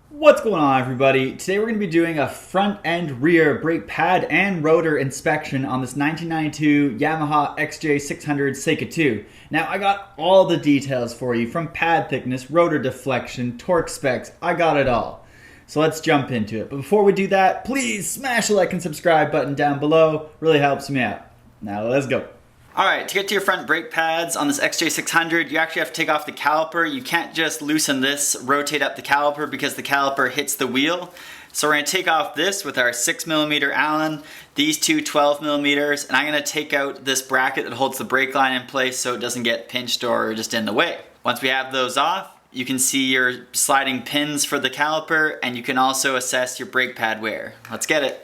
What's going on, everybody? Today we're going to be doing a front and rear brake pad and rotor inspection on this 1992 Yamaha XJ600 Seika 2. Now I got all the details for you, from pad thickness, rotor deflection, torque specs. I got it all. So let's jump into it. But before we do that, please smash the like and subscribe button down below. Really helps me out. Now let's go. Alright, to get to your front brake pads on this XJ600, you actually have to take off the caliper. You can't just loosen this, rotate up the caliper, because the caliper hits the wheel. So we're going to take off this with our 6mm Allen, these two 12mm, and I'm going to take out this bracket that holds the brake line in place so it doesn't get pinched or just in the way. Once we have those off, you can see your sliding pins for the caliper, and you can also assess your brake pad wear. Let's get it.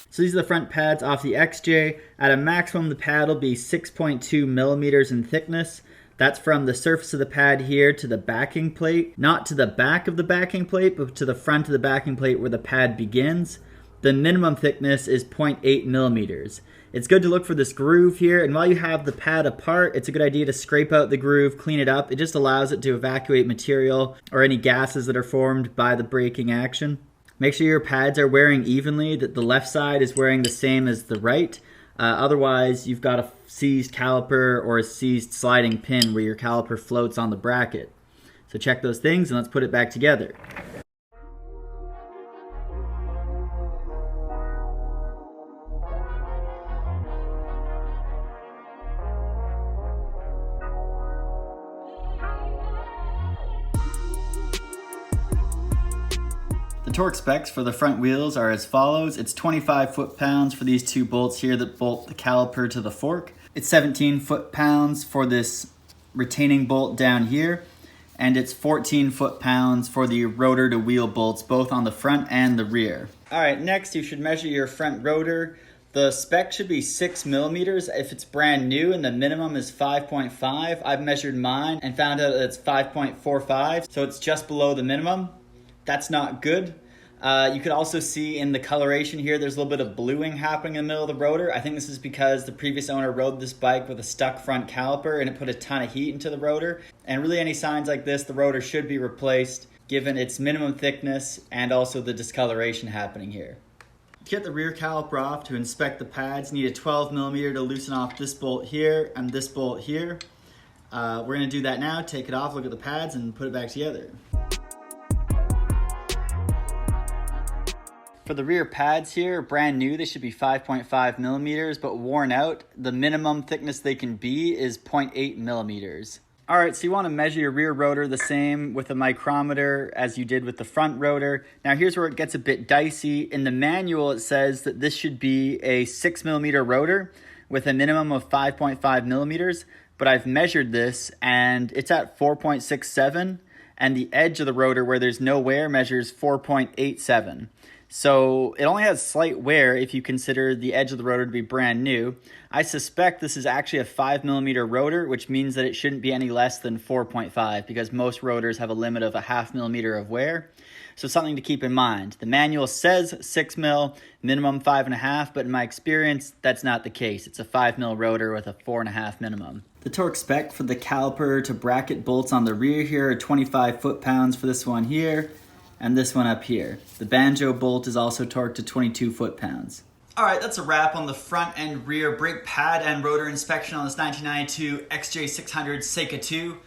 So these are the front pads off the XJ. At a maximum, the pad will be 6.2 millimeters in thickness. That's from the surface of the pad here to the backing plate. Not to the back of the backing plate, but to the front of the backing plate where the pad begins. The minimum thickness is 0.8 millimeters. It's good to look for this groove here, and while you have the pad apart, it's a good idea to scrape out the groove, clean it up. It just allows it to evacuate material or any gases that are formed by the braking action. Make sure your pads are wearing evenly, that the left side is wearing the same as the right. Otherwise, you've got a seized caliper or a seized sliding pin where your caliper floats on the bracket. So check those things and let's put it back together. The torque specs for the front wheels are as follows. It's 25 foot-pounds for these two bolts here that bolt the caliper to the fork. It's 17 foot-pounds for this retaining bolt down here. And it's 14 foot-pounds for the rotor to wheel bolts, both on the front and the rear. All right, next you should measure your front rotor. The spec should be 6 millimeters if it's brand new, and the minimum is 5.5. I've measured mine and found out that it's 5.45, so it's just below the minimum. That's not good. You could also see in the coloration here, there's a little bit of bluing happening in the middle of the rotor. I think this is because the previous owner rode this bike with a stuck front caliper and it put a ton of heat into the rotor. And really any signs like this, the rotor should be replaced given its minimum thickness and also the discoloration happening here. To get the rear caliper off, to inspect the pads, you need a 12mm to loosen off this bolt here and this bolt here. We're going to do that now. Take it off, look at the pads, and put it back together. For the rear pads here, brand new, they should be 5.5 millimeters, but worn out, the minimum thickness they can be is 0.8 millimeters. All right, so you want to measure your rear rotor the same with a micrometer as you did with the front rotor. Now here's where it gets a bit dicey. In the manual, it says that this should be a 6mm rotor with a minimum of 5.5 millimeters, but I've measured this and it's at 4.67, and the edge of the rotor where there's no wear measures 4.87. So it only has slight wear if you consider the edge of the rotor to be brand new. I suspect this is actually a 5mm rotor, which means that it shouldn't be any less than 4.5 because most rotors have a limit of a 0.5 millimeter of wear. So something to keep in mind. The manual says 6 mil, minimum 5.5, but in my experience, that's not the case. It's a 5 mil rotor with a 4.5 minimum. The torque spec for the caliper to bracket bolts on the rear here are 25 foot-pounds for this one here, and this one up here. The banjo bolt is also torqued to 22 foot-pounds. All right, that's a wrap on the front and rear brake pad and rotor inspection on this 1992 XJ600 Seika 2.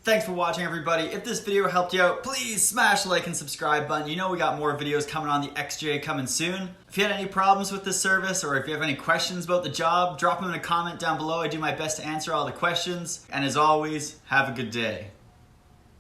Thanks for watching, everybody. If this video helped you out, please smash the like and subscribe button. You know we got more videos coming on the XJ coming soon. If you had any problems with this service, or if you have any questions about the job, drop them in a comment down below. I do my best to answer all the questions. And as always, have a good day.